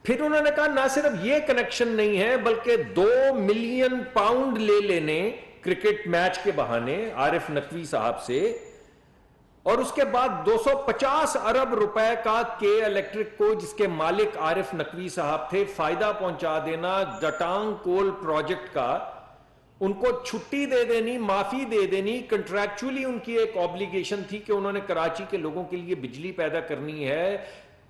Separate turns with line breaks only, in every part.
پھر انہوں نے کہا نہ صرف یہ کنیکشن نہیں ہے بلکہ 2 ملین پاؤنڈ لے لینے کرکٹ میچ کے بہانے عارف نقوی صاحب سے، اور اس کے بعد 250 ارب روپے کا کے الیکٹرک کو، جس کے مالک عارف نقوی صاحب تھے، فائدہ پہنچا دینا دٹانگ کول پروجیکٹ کا، ان کو چھٹی دے دینی، معافی دے دینی۔ کنٹریکچولی ان کی ایک آبلیگیشن تھی کہ انہوں نے کراچی کے لوگوں کے لیے بجلی پیدا کرنی ہے۔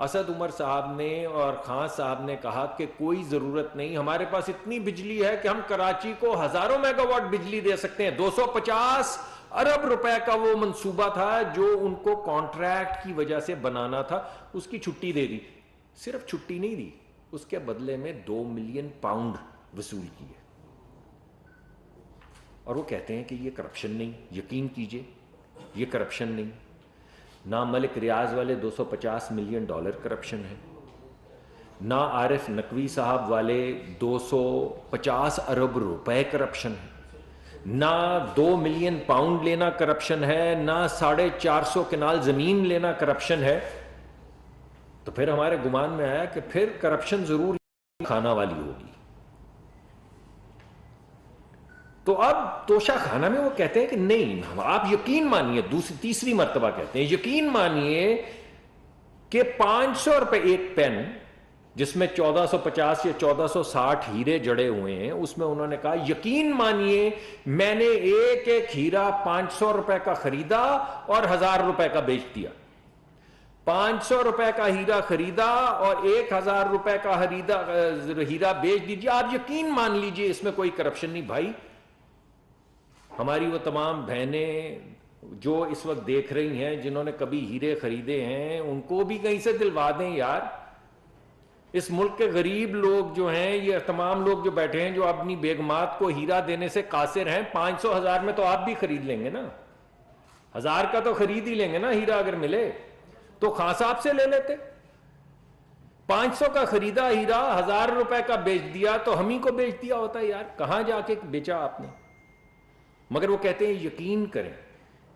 اسد عمر صاحب نے اور خان صاحب نے کہا کہ کوئی ضرورت نہیں، ہمارے پاس اتنی بجلی ہے کہ ہم کراچی کو ہزاروں میگا واٹ بجلی دے سکتے ہیں۔ 250 ارب روپے کا وہ منصوبہ تھا جو ان کو کانٹریکٹ کی وجہ سے بنانا تھا، اس کی چھٹی دے دی۔ صرف چھٹی نہیں دی، اس کے بدلے میں 2 ملین پاؤنڈ وصول کیے، اور وہ کہتے ہیں کہ یہ کرپشن نہیں۔ یقین کیجئے یہ کرپشن نہیں۔ نہ ملک ریاض والے 250 ملین ڈالر کرپشن ہے، نہ عارف نقوی صاحب والے 250 ارب روپے کرپشن ہے، نہ 2 ملین پاؤنڈ لینا کرپشن ہے، نہ 450 کنال زمین لینا کرپشن ہے۔ تو پھر ہمارے گمان میں آیا کہ پھر کرپشن ضرور کھانا والی ہوگی۔ تو اب توشہ خانہ میں وہ کہتے ہیں کہ نہیں، آپ یقین مانیے، تیسری مرتبہ کہتے ہیں یقین مانیے کہ 500 روپے ایک پین، جس میں 1450 یا 1460 ہیرے جڑے ہوئے ہیں، اس میں انہوں نے کہا یقین مانیے میں نے ایک ایک ہیرا 500 روپے کا خریدا اور 1000 روپے کا بیچ دیا۔ 500 روپے کا ہیرا خریدا اور 1000 روپے کا ہیرا بیچ دیجیے۔ آپ یقین مان لیجئے اس میں کوئی کرپشن نہیں۔ بھائی ہماری وہ تمام بہنیں جو اس وقت دیکھ رہی ہیں جنہوں نے کبھی ہیرے خریدے ہیں، ان کو بھی کہیں سے دلوا دیں یار۔ اس ملک کے غریب لوگ جو ہیں، یہ تمام لوگ جو بیٹھے ہیں جو اپنی بیگمات کو ہیرا دینے سے قاصر ہیں، 500 1000 میں تو آپ بھی خرید لیں گے نا، 1000 کا تو خرید ہی لیں گے نا ہیرا اگر ملے تو۔ خان صاحب سے لے لیتے، 500 کا خریدا ہیرا 1000 روپے کا بیچ دیا تو ہم ہی کو بیچ دیا ہوتا ہے یار، کہاں جا کے بیچا آپ نے؟ مگر وہ کہتے ہیں یقین کریں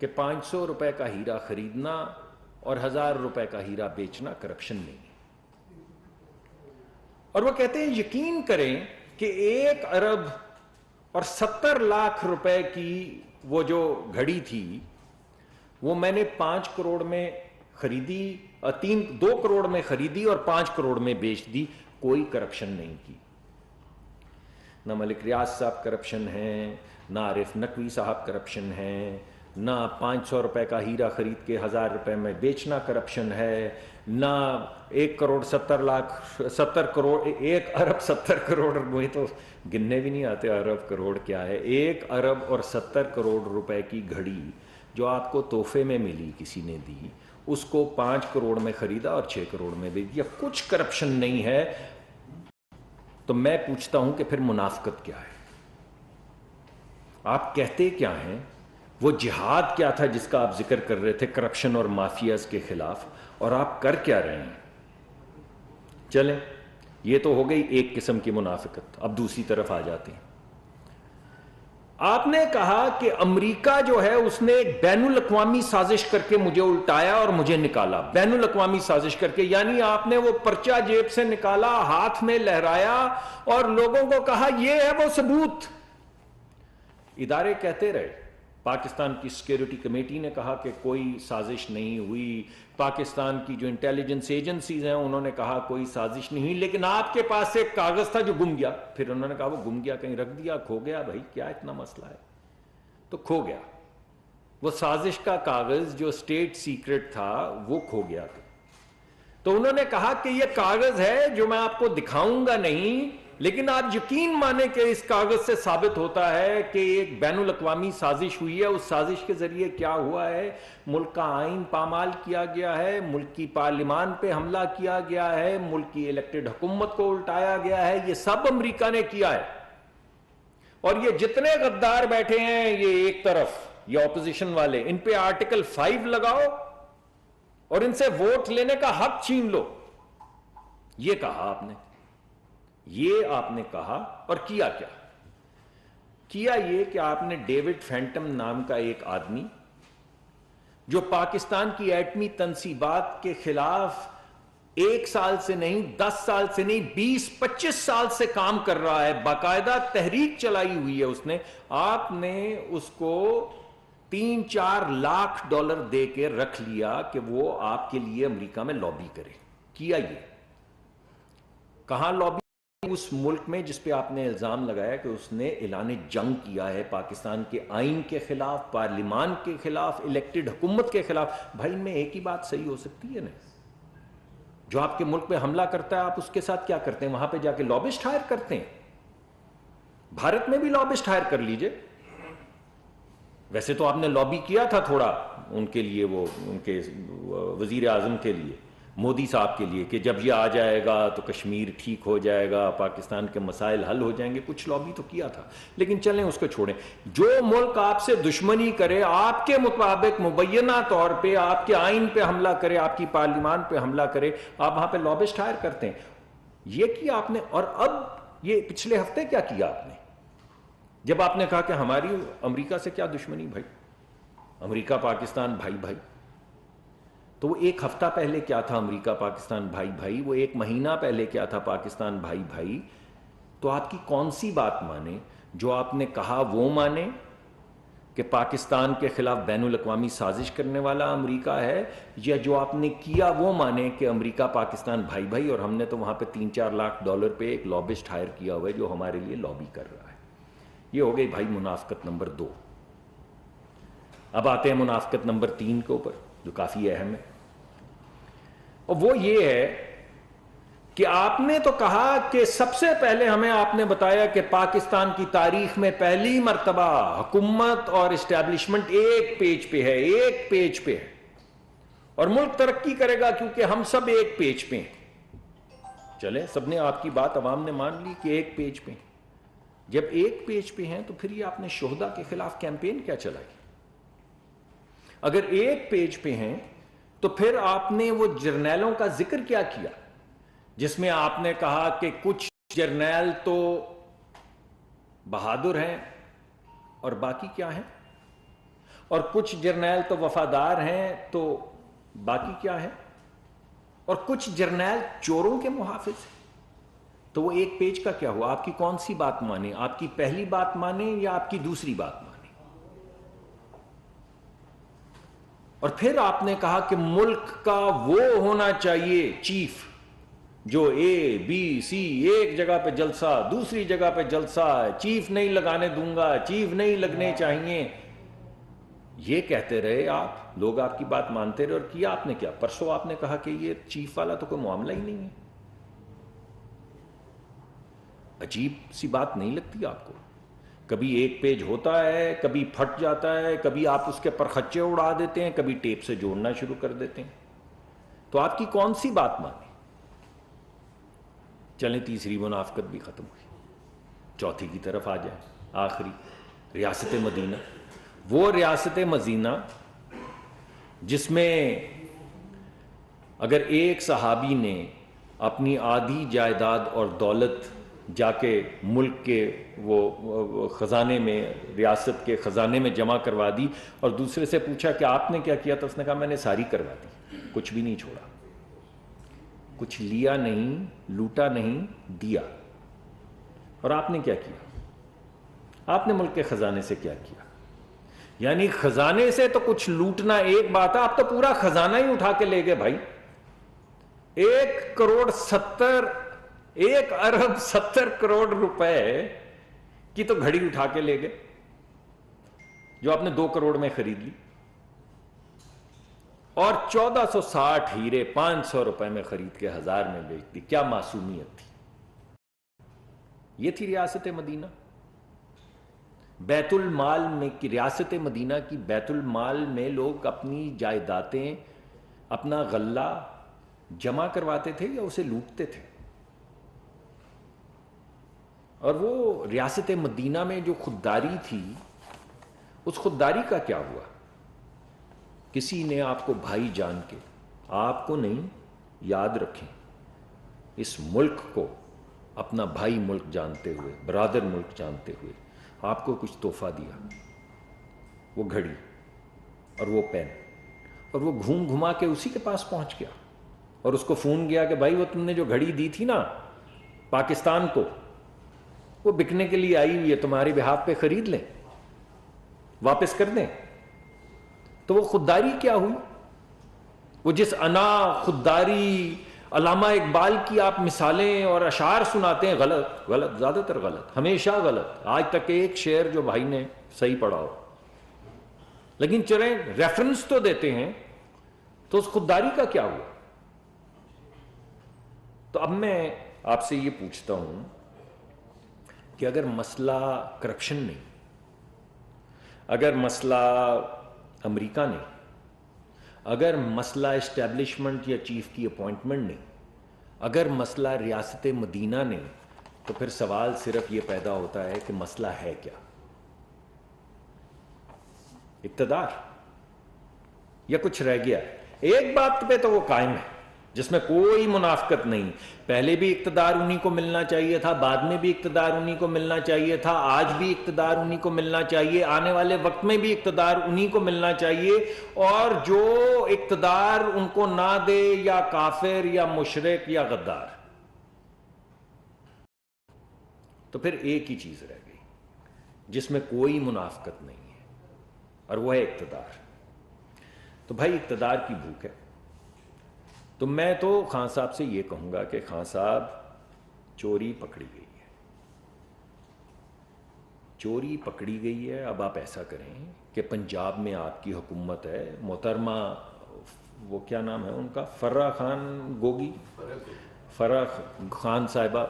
کہ 500 روپے کا ہیرا خریدنا اور 1000 روپے کا ہیرا بیچنا کرپشن نہیں ہے۔ اور وہ کہتے ہیں یقین کریں کہ 1 ارب اور 70 لاکھ روپے کی وہ جو گھڑی تھی، وہ میں نے 5 کروڑ میں خریدی، 2 کروڑ میں خریدی اور 5 کروڑ میں بیچ دی، کوئی کرپشن نہیں کی۔ نہ ملک ریاض صاحب کرپشن ہیں، نہ عارف نقوی صاحب کرپشن ہیں، نہ 500 روپے کا ہیرا خرید کے 1000 روپے میں بیچنا کرپشن ہے، نہ 1 کروڑ 70 کروڑ 1 ارب 70 کروڑ، وہی تو گننے بھی نہیں آتے ارب کروڑ کیا ہے۔ 1 ارب اور 70 کروڑ روپے کی گھڑی جو آپ کو تحفے میں ملی، کسی نے دی، اس کو 5 کروڑ میں خریدا اور 6 کروڑ میں بیچ دیا، کچھ کرپشن نہیں ہے۔ تو میں پوچھتا ہوں کہ پھر منافقت کیا ہے؟ آپ کہتے کیا ہیں؟ وہ جہاد کیا تھا جس کا آپ ذکر کر رہے تھے کرپشن اور مافیاز کے خلاف، اور آپ کر کیا رہے ہیں؟ چلیں، یہ تو ہو گئی ایک قسم کی منافقت۔ اب دوسری طرف آ جاتے ہیں۔ آپ نے کہا کہ امریکہ جو ہے اس نے ایک بین الاقوامی سازش کر کے مجھے الٹایا اور مجھے نکالا، بین الاقوامی سازش کر کے، یعنی آپ نے وہ پرچہ جیب سے نکالا، ہاتھ میں لہرایا اور لوگوں کو کہا یہ ہے وہ ثبوت۔ ادارے کہتے رہے، پاکستان کی سیکیورٹی کمیٹی نے کہا کہ کوئی سازش نہیں ہوئی، پاکستان کی جو انٹیلیجنس ایجنسیز ہیں انہوں نے کہا کوئی سازش نہیں ہوئی، لیکن آپ کے پاس ایک کاغذ تھا جو گم گیا۔ پھر انہوں نے کہا وہ گم گیا، کہیں رکھ دیا، کھو گیا، بھائی کیا اتنا مسئلہ ہے؟ تو کھو گیا، وہ سازش کا کاغذ جو اسٹیٹ سیکرٹ تھا وہ کھو گیا۔ تو انہوں نے کہا کہ یہ کاغذ ہے جو میں آپ کو دکھاؤں گا نہیں، لیکن آپ یقین مانیں کہ اس کاغذ سے ثابت ہوتا ہے کہ ایک بین الاقوامی سازش ہوئی ہے۔ اس سازش کے ذریعے کیا ہوا ہے؟ ملک کا آئین پامال کیا گیا ہے، ملک کی پارلیمان پہ حملہ کیا گیا ہے، ملک کی الیکٹڈ حکومت کو الٹایا گیا ہے، یہ سب امریکہ نے کیا ہے۔ اور یہ جتنے غدار بیٹھے ہیں یہ ایک طرف، یہ اپوزیشن والے، ان پہ آرٹیکل 5 لگاؤ اور ان سے ووٹ لینے کا حق چھین لو۔ یہ کہا آپ نے، یہ آپ نے کہا، اور کیا کیا؟ کیا یہ کہ آپ نے ڈیوڈ فینٹم نام کا ایک آدمی جو پاکستان کی ایٹمی تنصیبات کے خلاف ایک سال سے نہیں، 10 سال سے نہیں، 20-25 سال سے کام کر رہا ہے، باقاعدہ تحریک چلائی ہوئی ہے اس نے. آپ نے اس کو 3-4 لاکھ ڈالر دے کے رکھ لیا کہ وہ آپ کے لیے امریکہ میں لابی کرے. کیا یہ کہاں لابی؟ اس ملک میں جس پہ آپ نے الزام لگایا کہ اس نے اعلان جنگ کیا ہے پاکستان کے آئین کے خلاف، پارلیمان کے خلاف، الیکٹڈ حکومت کے خلاف. بھائی میں ایک ہی بات صحیح ہو سکتی ہے نا، جو آپ کے ملک پہ حملہ کرتا ہے آپ اس کے ساتھ کیا کرتے ہیں؟ وہاں پہ جا کے لابسٹ ہائر کرتے ہیں. بھارت میں بھی لابسٹ ہائر کر لیجئے. ویسے تو آپ نے لابی کیا تھا تھوڑا ان کے لیے، وہ ان کے وزیر اعظم کے لیے، مودی صاحب کے لیے، کہ جب یہ آ جائے گا تو کشمیر ٹھیک ہو جائے گا، پاکستان کے مسائل حل ہو جائیں گے. کچھ لابی تو کیا تھا. لیکن چلیں اس کو چھوڑیں. جو ملک آپ سے دشمنی کرے، آپ کے مطابق مبینہ طور پہ آپ کے آئین پہ حملہ کرے، آپ کی پارلیمان پہ حملہ کرے، آپ وہاں پہ لابسٹ ہائر کرتے ہیں. یہ کیا آپ نے. اور اب یہ پچھلے ہفتے کیا کیا آپ نے، جب آپ نے کہا کہ ہماری امریکہ سے کیا دشمنی بھائی، امریکہ پاکستان بھائی بھائی. تو وہ ایک ہفتہ پہلے کیا تھا امریکہ پاکستان بھائی بھائی، وہ ایک مہینہ پہلے کیا تھا پاکستان بھائی بھائی. تو آپ کی کون سی بات مانے؟ جو آپ نے کہا وہ مانے کہ پاکستان کے خلاف بین الاقوامی سازش کرنے والا امریکہ ہے، یا جو آپ نے کیا وہ مانے کہ امریکہ پاکستان بھائی بھائی اور ہم نے تو وہاں پہ 3-4 لاکھ ڈالر پہ ایک لابسٹ ہائر کیا ہوا ہے جو ہمارے لیے لابی کر رہا ہے. یہ ہو گئی بھائی منافقت نمبر 2. اب آتے ہیں منافقت نمبر 3 کے اوپر جو کافی اہم ہے، اور وہ یہ ہے کہ آپ نے تو کہا کہ سب سے پہلے ہمیں آپ نے بتایا کہ پاکستان کی تاریخ میں پہلی مرتبہ حکومت اور اسٹیبلشمنٹ ایک پیج پہ ہے، ایک پیج پہ ہے، اور ملک ترقی کرے گا کیونکہ ہم سب ایک پیج پہ ہیں. چلیں سب نے آپ کی بات عوام نے مان لی کہ ایک پیج پہ ہیں. جب ایک پیج پہ ہیں تو پھر یہ آپ نے شہداء کے خلاف کیمپین کیا چلائی؟ اگر ایک پیج پہ ہیں تو پھر آپ نے وہ جرنیلوں کا ذکر کیا کیا جس میں آپ نے کہا کہ کچھ جرنیل تو بہادر ہیں اور باقی کیا ہیں، اور کچھ جرنیل تو وفادار ہیں تو باقی کیا ہے، اور کچھ جرنیل چوروں کے محافظ ہیں. تو وہ ایک پیج کا کیا ہوا؟ آپ کی کون سی بات مانے؟ آپ کی پہلی بات مانے یا آپ کی دوسری بات مانے؟ اور پھر آپ نے کہا کہ ملک کا وہ ہونا چاہیے چیف جو اے بی سی، ایک جگہ پہ جلسہ دوسری جگہ پہ جلسہ، چیف نہیں لگانے دوں گا، چیف نہیں لگنے چاہیے. یہ کہتے رہے آپ، لوگ آپ کی بات مانتے رہے، اور کیا آپ نے کیا؟ پرسوں آپ نے کہا کہ یہ چیف والا تو کوئی معاملہ ہی نہیں ہے. عجیب سی بات نہیں لگتی آپ کو؟ کبھی ایک پیج ہوتا ہے، کبھی پھٹ جاتا ہے، کبھی آپ اس کے پرخچے اڑا دیتے ہیں، کبھی ٹیپ سے جوڑنا شروع کر دیتے ہیں. تو آپ کی کون سی بات مانے؟ چلیں تیسری منافقت بھی ختم ہوئی، چوتھی کی طرف آ جائیں. آخری ریاست مدینہ، وہ ریاست مدینہ جس میں اگر ایک صحابی نے اپنی آدھی جائیداد اور دولت جا کے ملک کے وہ خزانے میں، ریاست کے خزانے میں جمع کروا دی، اور دوسرے سے پوچھا کہ آپ نے کیا کیا، تو اس نے کہا میں نے ساری کروا دی، کچھ بھی نہیں چھوڑا، کچھ لیا نہیں، لوٹا نہیں، دیا. اور آپ نے کیا کیا؟ آپ نے ملک کے خزانے سے کیا کیا؟ یعنی خزانے سے تو کچھ لوٹنا ایک بات ہے، آپ تو پورا خزانہ ہی اٹھا کے لے گئے بھائی. 1 ارب 70 روپے کی تو گھڑی اٹھا کے لے گئے جو آپ نے 2 کروڑ میں خرید لی، اور 1460 ہیرے 500 روپے میں خرید کے 1000 میں بیچ دی. کیا معصومیت تھی؟ یہ تھی ریاست مدینہ. بیت المال میں کی ریاست مدینہ کی بیت المال میں لوگ اپنی جائیدادیں، اپنا غلہ جمع کرواتے تھے یا اسے لوٹتے تھے؟ اور وہ ریاست مدینہ میں جو خودداری تھی، اس خودداری کا کیا ہوا؟ کسی نے آپ کو بھائی جان کے، آپ کو نہیں، یاد رکھیں، اس ملک کو اپنا بھائی ملک جانتے ہوئے، برادر ملک جانتے ہوئے آپ کو کچھ تحفہ دیا، وہ گھڑی اور وہ پین، اور وہ گھوم گھما کے اسی کے پاس پہنچ گیا. اور اس کو فون کیا کہ بھائی وہ تم نے جو گھڑی دی تھی نا پاکستان کو، وہ بکنے کے لیے آئی ہوئی ہے، تمہارے بہاف پہ خرید لیں، واپس کر دیں. تو وہ خودداری کیا ہوئی؟ وہ جس انا خودداری علامہ اقبال کی آپ مثالیں اور اشعار سناتے ہیں، غلط غلط، زیادہ تر غلط، ہمیشہ غلط. آج تک ایک شعر جو بھائی نے صحیح پڑھا ہو. لیکن چلیں ریفرنس تو دیتے ہیں. تو اس خودداری کا کیا ہوا؟ تو اب میں آپ سے یہ پوچھتا ہوں کہ اگر مسئلہ کرپشن نہیں، اگر مسئلہ امریکہ نہیں، اگر مسئلہ اسٹیبلشمنٹ یا چیف کی اپوائنٹمنٹ نہیں، اگر مسئلہ ریاست مدینہ نہیں، تو پھر سوال صرف یہ پیدا ہوتا ہے کہ مسئلہ ہے کیا؟ اقتدار یا کچھ رہ گیا؟ ایک بات پہ تو وہ قائم ہے جس میں کوئی منافقت نہیں. پہلے بھی اقتدار انہی کو ملنا چاہیے تھا، بعد میں بھی اقتدار انہی کو ملنا چاہیے تھا، آج بھی اقتدار انہی کو ملنا چاہیے، آنے والے وقت میں بھی اقتدار انہی کو ملنا چاہیے. اور جو اقتدار ان کو نہ دے یا کافر یا مشرک یا غدار. تو پھر ایک ہی چیز رہ گئی جس میں کوئی منافقت نہیں ہے، اور وہ ہے اقتدار. تو بھائی اقتدار کی بھوک ہے. تو میں تو خان صاحب سے یہ کہوں گا کہ خان صاحب چوری پکڑی گئی ہے، چوری پکڑی گئی ہے. اب آپ ایسا کریں کہ پنجاب میں آپ کی حکومت ہے، محترمہ وہ کیا نام ہے ان کا، فرح خان گوگی، فرح خان صاحبہ،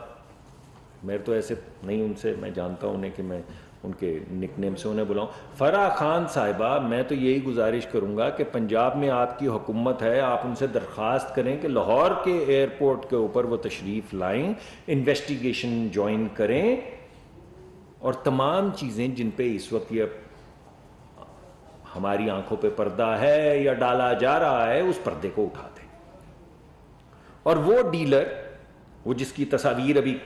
میرے تو ایسے نہیں ان سے، میں جانتا ہوں انہیں کہ میں ان کے نک نیم سے انہیں بلاؤں. فرح خان صاحبہ، میں تو یہی گزارش کروں گا کہ پنجاب میں آپ کی حکومت ہے، آپ ان سے درخواست کریں کہ لاہور کے ایئرپورٹ کے اوپر وہ تشریف لائیں، انویسٹیگیشن جوائن کریں، اور تمام چیزیں جن پہ اس وقت یہ ہماری آنکھوں پہ پردہ ہے یا ڈالا جا رہا ہے، اس پردے کو اٹھا دیں. اور وہ ڈیلر، وہ جس کی تصاویر ابھی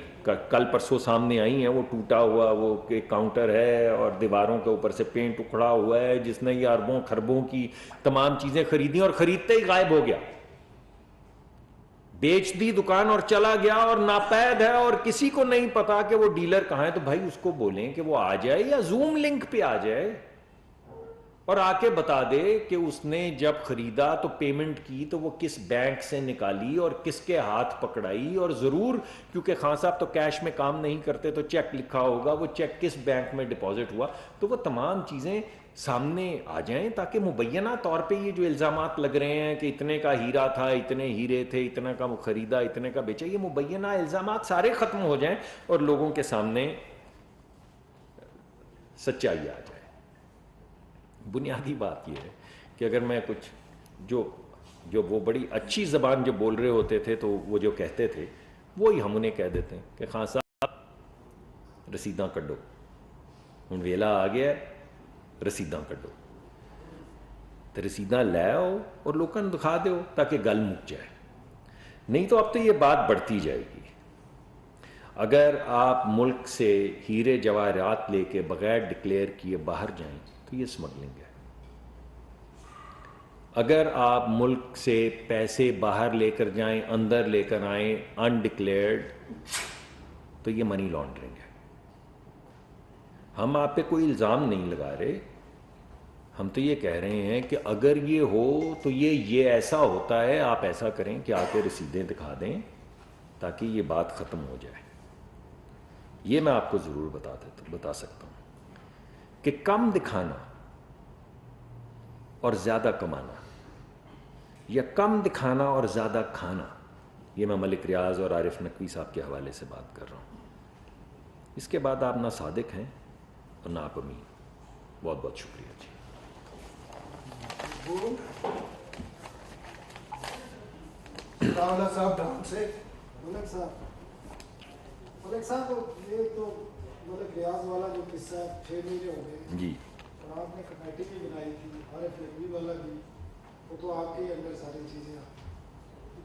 کل پرسوں سامنے آئی ہیں، وہ ٹوٹا ہوا وہ ایک کاؤنٹر ہے اور دیواروں کے اوپر سے پینٹ اکھڑا ہوا ہے، جس نے یہ اربوں خربوں کی تمام چیزیں خریدی اور خریدتے ہی غائب ہو گیا، بیچ دی دکان اور چلا گیا، اور ناپید ہے اور کسی کو نہیں پتا کہ وہ ڈیلر کہاں ہے. تو بھائی اس کو بولیں کہ وہ آ جائے یا زوم لنک پہ آ جائے اور آ کے بتا دے کہ اس نے جب خریدا تو پیمنٹ کی تو وہ کس بینک سے نکالی اور کس کے ہاتھ پکڑائی. اور ضرور، کیونکہ خان صاحب تو کیش میں کام نہیں کرتے، تو چیک لکھا ہوگا، وہ چیک کس بینک میں ڈپازٹ ہوا. تو وہ تمام چیزیں سامنے آ جائیں تاکہ مبینہ طور پہ یہ جو الزامات لگ رہے ہیں کہ اتنے کا ہیرا تھا، اتنے ہیرے تھے، اتنا کا وہ خریدا، اتنے کا بیچا، یہ مبینہ الزامات سارے ختم ہو جائیں اور لوگوں کے سامنے سچائی آ جائے. بنیادی بات یہ ہے کہ اگر میں کچھ جو وہ بڑی اچھی زبان جو بول رہے ہوتے تھے، تو وہ جو کہتے تھے وہی ہم انہیں کہہ دیتے ہیں کہ خان صاحب رسیداں کڈو، ہن ویلا آ گیا رسیداں کڈو. تو رسیداں لے آؤ اور لوگوں کو دکھا دو تاکہ گل مک جائے. نہیں تو اب تو یہ بات بڑھتی جائے گی. اگر آپ ملک سے ہیرے جواہرات لے کے بغیر ڈکلیئر کیے باہر جائیں تو یہ اسمگلنگ ہے. اگر آپ ملک سے پیسے باہر لے کر جائیں، اندر لے کر آئیں انڈکلیئرڈ، تو یہ منی لانڈرنگ ہے. ہم آپ پہ کوئی الزام نہیں لگا رہے، ہم تو یہ کہہ رہے ہیں کہ اگر یہ ہو تو یہ ایسا ہوتا ہے، آپ ایسا کریں کہ آ کے رسیدیں دکھا دیں تاکہ یہ بات ختم ہو جائے. یہ میں آپ کو ضرور بتا سکتا ہوں کہ کم دکھانا اور زیادہ کمانا، یا کم دکھانا اور زیادہ کھانا، یہ میں ملک ریاض اور عارف نقوی صاحب کے حوالے سے بات کر رہا ہوں. اس کے بعد آپ نہ صادق ہیں اور نہ آپ امین. بہت بہت شکریہ جی.
ملک صاحب یہ تو ملک ریاض والا جو قصہ 6 مہینے ہو گئے
جی،
اور آپ نے کمیٹی بھی بنائی تھی، عارف نقوی والا بھی، وہ تو آپ کے اندر ساری چیزیں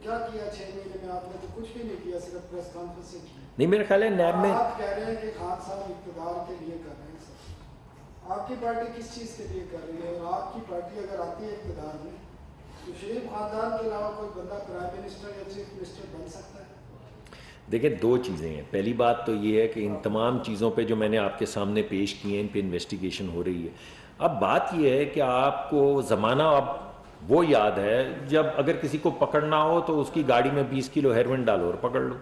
کیا کیا 6 مہینے میں؟ آپ نے تو کچھ بھی نہیں کیا، صرف پریس کانفرنس سے کی.
نہیں میرا خیال ہے نیب میں
آپ کہہ رہے ہیں کہ خان صاحب اقتدار کے لیے کر رہے ہیں. سر آپ کی پارٹی کس چیز کے لیے کر رہی ہے؟ اور آپ کی پارٹی اگر آتی ہے اقتدار میں تو شریف خاندان کے علاوہ کوئی بندہ پرائم منسٹر یا چیف منسٹر بن سکتا ہے؟
دیکھیں دو چیزیں ہیں. پہلی بات تو یہ ہے کہ ان تمام چیزوں پہ جو میں نے آپ کے سامنے پیش کی ہیں ان پہ انویسٹیگیشن ہو رہی ہے. اب بات یہ ہے کہ آپ کو زمانہ اب وہ یاد ہے جب اگر کسی کو پکڑنا ہو تو اس کی گاڑی میں 20 کلو ہیروئن ڈالو اور پکڑ لو.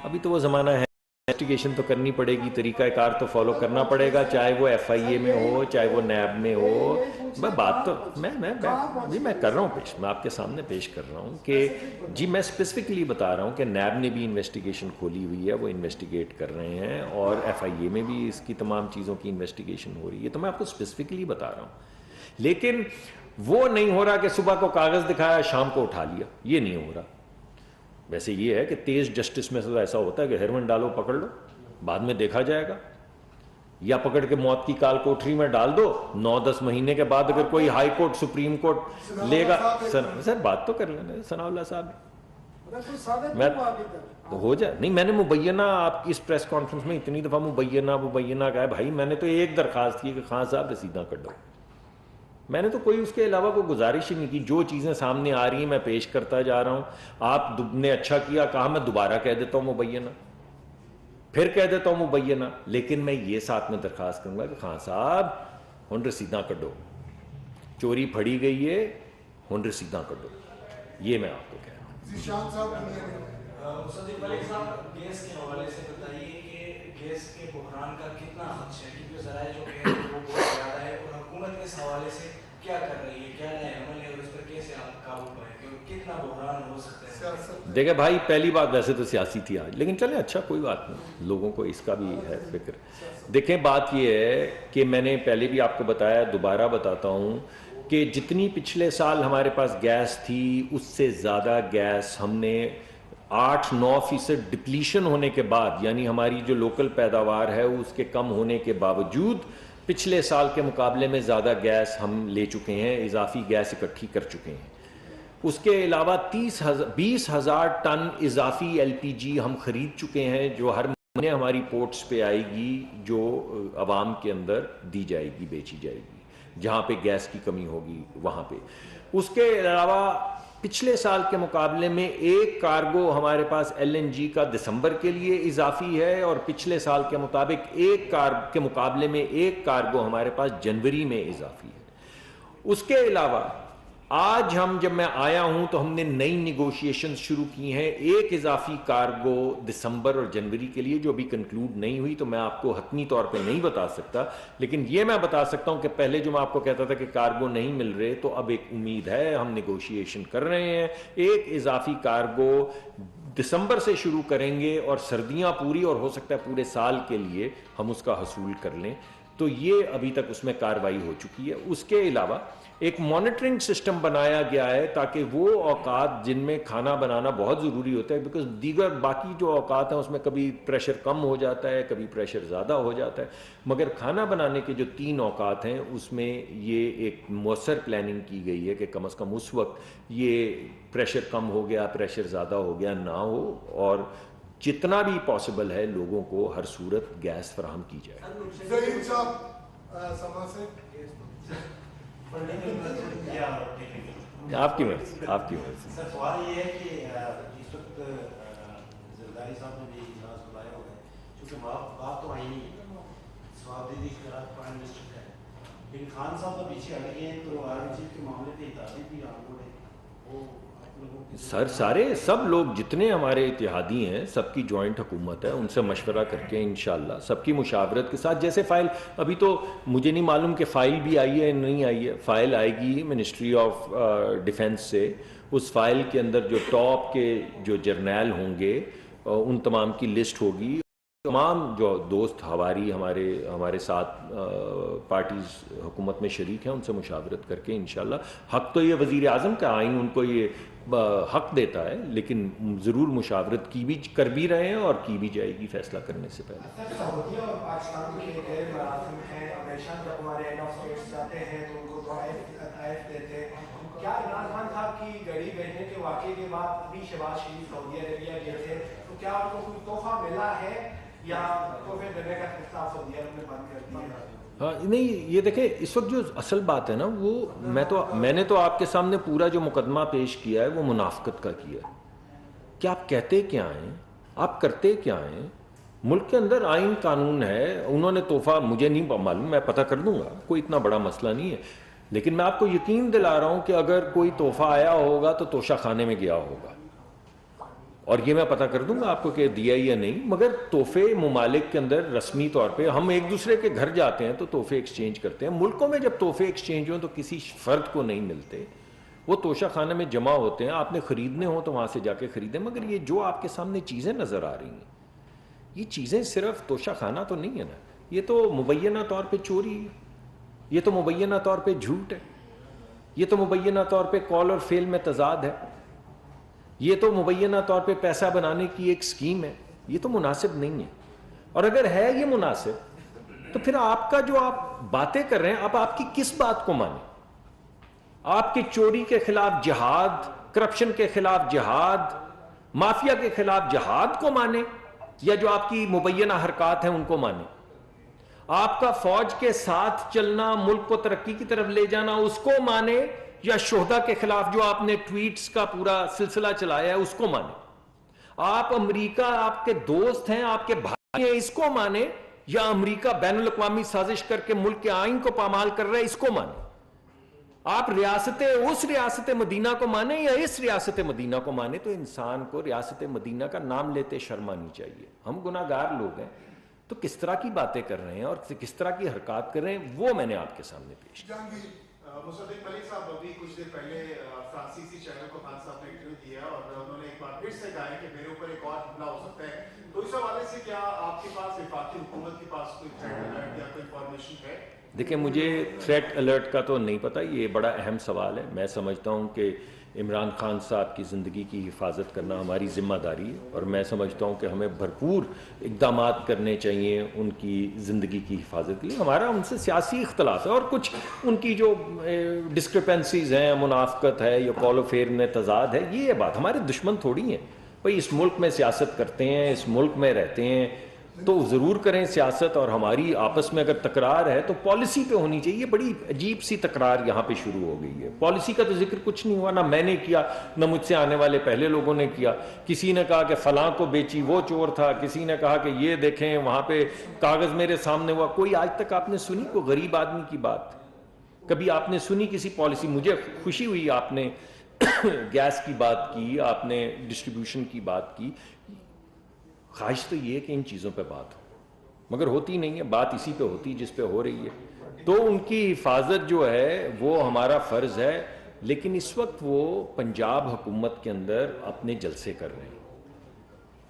ابھی تو وہ زمانہ ہے. انویسٹیگیشن تو کرنی پڑے گی, طریقہ کار تو فالو کرنا پڑے گا, چاہے وہ ایف آئی اے میں ہو چاہے وہ نیب میں ہو. میں بات تو میں کر رہا ہوں پیش, میں آپ کے سامنے پیش کر رہا ہوں کہ جی میں اسپیسیفکلی بتا رہا ہوں کہ نیب نے بھی انویسٹیگیشن کھولی ہوئی ہے, وہ انویسٹیگیٹ کر رہے ہیں, اور ایف آئی اے میں بھی اس کی تمام چیزوں کی انویسٹیگیشن ہو رہی ہے. تو میں آپ کو اسپیسیفکلی بتا رہا ہوں. لیکن وہ نہیں ہو رہا کہ صبح کو کاغذ دکھایا شام کو اٹھا لیا, یہ نہیں ہو رہا. ویسے یہ ہے کہ تیز جسٹس میں ایسا ہوتا ہے کہ ہیروئن ڈالو پکڑ لو, بعد میں دیکھا جائے گا, یا پکڑ کے موت کی کال کوٹری میں ڈال دو, 9-10 مہینے کے بعد اگر کوئی ہائی کورٹ سپریم کورٹ لے گا. سر بات تو کر لینا ثناء اللہ صاحب, میں تو ہو جائے. نہیں میں نے مبینہ آپ کی اس پریس کانفرنس میں اتنی دفعہ مبینہ کہا ہے بھائی, میں نے تو ایک درخواست کی کہ خان صاحب رسیداں کر دو. میں نے تو کوئی اس کے علاوہ کوئی گزارش ہی نہیں کی. جو چیزیں سامنے آ رہی ہیں میں پیش کرتا جا رہا ہوں. آپ نے اچھا کیا کہا, میں دوبارہ کہہ دیتا ہوں مبینہ, پھر کہہ دیتا ہوں مبینہ. لیکن میں یہ ساتھ میں درخواست کروں گا کہ خان صاحب ہن رسیداں کڈو, چوری پھڑی گئی ہے, ہن رسیداں کڈو. یہ میں آپ کو کہہ رہا ہوں.
ذیشان صاحب
صدیق ملک صاحب, گیس کے حوالے سے بتائیے کہ گیس کے بحران کا کتنا خدشہ ہے, کیونکہ ذرائع جو کہہ رہے ہیں وہ بہت زیادہ ہے, اور حکومت اس حوالے سے کیا کر رہی ہے, کیا نئے عمل ہے, اور اس پر کیسے آپ قابو پائیں گے, کتنا بحران ہو سکتا ہے؟
دیکھیں بھائی پہلی بات ویسے تو سیاسی تھی آج, لیکن چلیں اچھا کوئی بات نہیں, لوگوں کو اس کا بھی ہے فکر. دیکھیں بات یہ ہے کہ میں نے پہلے بھی آپ کو بتایا, دوبارہ بتاتا ہوں کہ جتنی پچھلے سال ہمارے پاس گیس تھی اس سے زیادہ گیس ہم نے 8-9% ڈپلیشن ہونے کے بعد, یعنی ہماری جو لوکل پیداوار ہے اس کے کم ہونے کے باوجود پچھلے سال کے مقابلے میں زیادہ گیس ہم لے چکے ہیں, اضافی گیس اکٹھی کر چکے ہیں. اس کے علاوہ 20,000 ٹن اضافی ایل پی جی ہم خرید چکے ہیں, جو ہر مہینے ہماری پورٹس پہ آئے گی, جو عوام کے اندر دی جائے گی, بیچی جائے گی, جہاں پہ گیس کی کمی ہوگی وہاں پہ. اس کے علاوہ پچھلے سال کے مقابلے میں ایک کارگو ہمارے پاس ایل این جی کا دسمبر کے لیے اضافی ہے, اور پچھلے سال کے مطابق کے مقابلے میں ایک کارگو ہمارے پاس جنوری میں اضافی ہے. اس کے علاوہ آج جب میں آیا ہوں تو ہم نے نئی نیگوشیشن شروع کی ہیں, ایک اضافی کارگو دسمبر اور جنوری کے لیے, جو ابھی کنکلوڈ نہیں ہوئی, تو میں آپ کو حتمی طور پہ نہیں بتا سکتا. لیکن یہ میں بتا سکتا ہوں کہ پہلے جو میں آپ کو کہتا تھا کہ کارگو نہیں مل رہے, تو اب ایک امید ہے, ہم نیگوشیشن کر رہے ہیں, ایک اضافی کارگو دسمبر سے شروع کریں گے, اور سردیاں پوری اور ہو سکتا ہے پورے سال کے لیے ہم اس کا حصول کر لیں. تو یہ ابھی تک اس میں کارروائی ہو چکی ہے. اس کے علاوہ ایک مانیٹرنگ سسٹم بنایا گیا ہے تاکہ وہ اوقات جن میں کھانا بنانا بہت ضروری ہوتا ہے, بیکاز دیگر باقی جو اوقات ہیں اس میں کبھی پریشر کم ہو جاتا ہے, کبھی پریشر زیادہ ہو جاتا ہے, مگر کھانا بنانے کے جو 3 اوقات ہیں اس میں یہ ایک مؤثر پلاننگ کی گئی ہے کہ کم از کم اس وقت یہ پریشر کم ہو گیا, پریشر زیادہ ہو گیا نہ ہو, اور جتنا بھی پاسبل ہے لوگوں کو ہر صورت گیس فراہم کی جائے.
ظہیر صاحب سما سے
آپ کی مرضی, آپ کی مرضی.
سر سوال یہ ہے کہ اس وقت زرداری صاحب نے بھی اجلاس بلایا ہوا ہے, چونکہ بات تو آئی نہیں, سوابدیدی اختیارات پرائم منسٹر کا ہے, لیکن خان صاحب تو پیچھے ہٹ گئے ہیں, تو آرمی چیف کے معاملے پہ اتحادی بھی آن بورڈ ہے, وہ
سارے سب لوگ جتنے ہمارے اتحادی ہیں سب کی جوائنٹ حکومت ہے, ان سے مشورہ کر کے انشاءاللہ سب کی مشاورت کے ساتھ, جیسے فائل ابھی تو مجھے نہیں معلوم کہ فائل بھی آئی ہے نہیں آئی ہے, فائل آئے گی منسٹری آف ڈیفنس سے. اس فائل کے اندر جو ٹاپ کے جو جرنیل ہوں گے ان تمام کی لسٹ ہوگی. تمام جو دوست ہمارے ساتھ پارٹیز حکومت میں شریک ہیں ان سے مشاورت کر کے انشاءاللہ, حق تو یہ وزیر اعظم کا آئین ان کو یہ حق دیتا ہے, لیکن ضرور مشاورت کی بھی کر بھی رہے ہیں اور کی بھی جائے گی فیصلہ کرنے سے پہلے.
سعودی اور پاکستان کے غیر مراسم ہیں, ہمیشہ جب ہمارے ہیڈ آف اسٹیٹس جاتے ہیں تو ان کو تحائف دیتے ہیں. کیا عمران خان صاحب کی گڑی بیٹھنے کے واقعے کے بعد ابھی شہباز شریف سعودی عربیہ گئے تھے, تو کیا آپ کو کوئی تحفہ ملا ہے یا تحفے دینے کا سلسلہ سعودی عرب میں بند کر دیا؟
ہاں نہیں یہ دیکھیں اس وقت جو اصل بات ہے نا وہ میں نے تو آپ کے سامنے پورا جو مقدمہ پیش کیا ہے وہ منافقت کا کیا ہے کہ آپ کہتے کیا ہیں, آپ کرتے کیا ہیں. ملک کے اندر آئین قانون ہے, انہوں نے تحفہ مجھے نہیں معلوم, میں پتہ کر دوں گا, کوئی اتنا بڑا مسئلہ نہیں ہے, لیکن میں آپ کو یقین دلا رہا ہوں کہ اگر کوئی تحفہ آیا ہوگا تو توشہ خانے میں گیا ہوگا, اور یہ میں پتہ کر دوں گا آپ کو کہ دیا یا نہیں. مگر تحفے ممالک کے اندر رسمی طور پہ ہم ایک دوسرے کے گھر جاتے ہیں تو تحفے ایکسچینج کرتے ہیں. ملکوں میں جب تحفے ایکسچینج ہوں تو کسی فرد کو نہیں ملتے, وہ توشہ خانے میں جمع ہوتے ہیں. آپ نے خریدنے ہوں تو وہاں سے جا کے خریدیں. مگر یہ جو آپ کے سامنے چیزیں نظر آ رہی ہیں یہ چیزیں صرف توشہ خانہ تو نہیں ہے نا, یہ تو مبینہ طور پہ چوری ہے, یہ تو مبینہ طور پہ جھوٹ ہے, یہ تو مبینہ طور پہ قول اور فعل میں تضاد ہے, یہ تو مبینہ طور پہ پیسہ بنانے کی ایک سکیم ہے. یہ تو مناسب نہیں ہے. اور اگر ہے یہ مناسب تو پھر آپ کا جو آپ باتیں کر رہے ہیں, اب آپ کی کس بات کو مانیں؟ آپ کی چوری کے خلاف جہاد, کرپشن کے خلاف جہاد, مافیا کے خلاف جہاد کو مانیں, یا جو آپ کی مبینہ حرکات ہیں ان کو مانیں؟ آپ کا فوج کے ساتھ چلنا, ملک کو ترقی کی طرف لے جانا, اس کو مانیں, یا شہداء کے خلاف جو آپ نے ٹویٹس کا پورا سلسلہ چلایا ہے اس کو مانیں؟ آپ امریکہ آپ کے دوست ہیں, آپ کے بھائی ہیں, اس کو مانیں, یا امریکہ بین الاقوامی سازش کر کے ملک کے آئین کو پامال کر رہا ہے, اس کو مانیں؟ آپ اس ریاست مدینہ کو مانیں یا اس ریاست مدینہ کو مانیں, تو انسان کو ریاست مدینہ کا نام لیتے شرم آنی چاہیے. ہم گناہ گار لوگ ہیں, تو کس طرح کی باتیں کر رہے ہیں اور کس طرح کی حرکات کر رہے ہیں وہ میں نے آپ کے سامنے پیش کیا.
مصدق ملک صاحب ابھی کچھ دیر پہلے فرانسیسی چینل کو خان صاحب نے انٹرویو دیا اور انہوں نے ایک بار پھر سے کہا ہے کہ میرے اوپر ایک اور حملہ ہو سکتا ہے, تو اس حوالے سے کیا آپ کے پاس وفاقی حکومت کے پاس کوئی تھریٹ الرٹ یا کوئی انفارمیشن ہے؟
دیکھیں مجھے تھریٹ الرٹ کا تو نہیں پتہ, یہ بڑا اہم سوال ہے. میں سمجھتا ہوں کہ عمران خان صاحب کی زندگی کی حفاظت کرنا ہماری ذمہ داری ہے, اور میں سمجھتا ہوں کہ ہمیں بھرپور اقدامات کرنے چاہیے ان کی زندگی کی حفاظت کے لیے. ہمارا ان سے سیاسی اختلاف ہے اور کچھ ان کی جو ڈسکرپنسیز ہیں, منافقت ہے یا قول و فعل میں تضاد ہے, یہ بات ہمارے دشمن تھوڑی ہیں بھائی. اس ملک میں سیاست کرتے ہیں, اس ملک میں رہتے ہیں, تو ضرور کریں سیاست, اور ہماری آپس میں اگر تکرار ہے تو پالیسی پہ ہونی چاہیے. بڑی عجیب سی تکرار یہاں پہ شروع ہو گئی ہے. پالیسی کا تو ذکر کچھ نہیں ہوا, نہ میں نے کیا, نہ مجھ سے آنے والے پہلے لوگوں نے کیا. کسی نے کہا کہ فلاں کو بیچی وہ چور تھا, کسی نے کہا کہ یہ دیکھیں وہاں پہ کاغذ میرے سامنے ہوا. کوئی آج تک آپ نے سنی کوئی غریب آدمی کی بات؟ کبھی آپ نے سنی کسی پالیسی؟ مجھے خوشی ہوئی آپ نے گیس کی بات کی, آپ نے ڈسٹریبیوشن کی بات کی. خواہش تو یہ ہے کہ ان چیزوں پہ بات ہو, مگر ہوتی نہیں ہے. بات اسی پہ ہوتی جس پہ ہو رہی ہے. تو ان کی حفاظت جو ہے وہ ہمارا فرض ہے, لیکن اس وقت وہ پنجاب حکومت کے اندر اپنے جلسے کر رہے ہیں,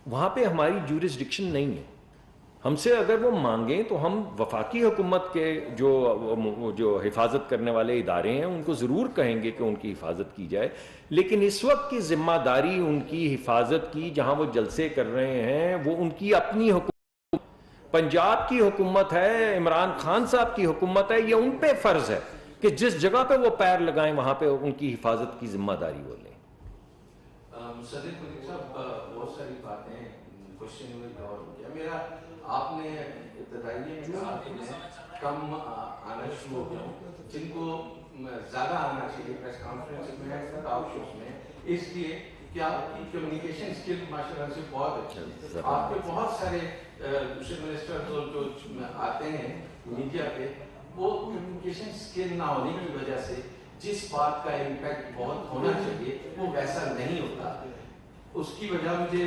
وہاں پہ ہماری جورسڈکشن نہیں ہے. ہم سے اگر وہ مانگیں تو ہم وفاقی حکومت کے جو حفاظت کرنے والے ادارے ہیں ان کو ضرور کہیں گے کہ ان کی حفاظت کی جائے, لیکن اس وقت کی ذمہ داری ان کی حفاظت کی جہاں وہ جلسے کر رہے ہیں وہ ان کی اپنی حکومت, پنجاب کی حکومت ہے, عمران خان صاحب کی حکومت ہے. یہ ان پہ فرض ہے کہ جس جگہ پہ وہ پیر لگائیں وہاں پہ ان کی حفاظت کی ذمہ داری وہ لیں.
صدیق ملک صاحب بہت ساری باتیں کوشچن میں غور کیا. میرا آپ نے ابتدائی میں کہا کہ میں کم آنا شروع ہو گیا ہوں, جن کو زیادہ آنا چاہیے پریس کانفرنس میں, ٹاک شوز میں, اس لیے کہ آپ کی کمیونیکیشن اسکل ماشاء اللہ سے بہت اچھی ہے. آپ کے بہت سارے دوسرے منسٹر جو آتے ہیں میڈیا پہ, وہ کمیونیکیشن اسکل نہ ہونے کی وجہ سے جس بات کا امپیکٹ بہت ہونا چاہیے وہ ویسا نہیں ہوتا. اس کی وجہ مجھے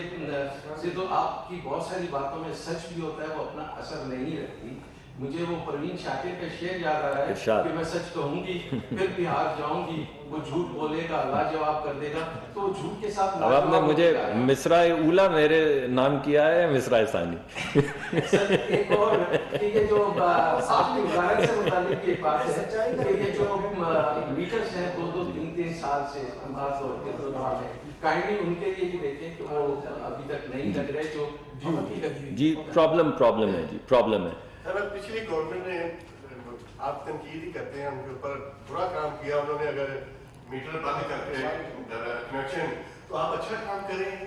سے تو آپ کی بہت ساری باتوں میں سچ بھی ہوتا ہے, وہ اپنا اثر نہیں رکھتی. مجھے وہ پروین شاکر کا شعر یاد آ رہا ہے کہ میں سچ کہوں گی پھر بھی ہار جاؤں گی, وہ جھوٹ بولے گا اللہ جواب کر دے گا. تو وہ جھوٹ کے ساتھ
اب آپ نے مجھے مصرع اولا میرے نام کیا ہے, مصرع ثانی.
ایک اور یہ جو آپ کے ادارن سے متعلق یہ بات ہے کہ یہ جو میٹرز ہیں 2-3 سال سے خاص طور پہ دوران ہے, کائنڈلی ان کے لیے بھی دیکھیں کہ وہ ابھی تک نہیں لگ رہے جو ڈیو لگی.
جی پرابلم ہے, جی پرابلم ہے.
سر پچھلی گورنمنٹ نے, آپ تنقید ہی کرتے ہیں ان کے اوپر, برا کام کیا انہوں نے. اگر میٹر بند کرتے ہیں کنیکشن تو آپ اچھا کام کریں,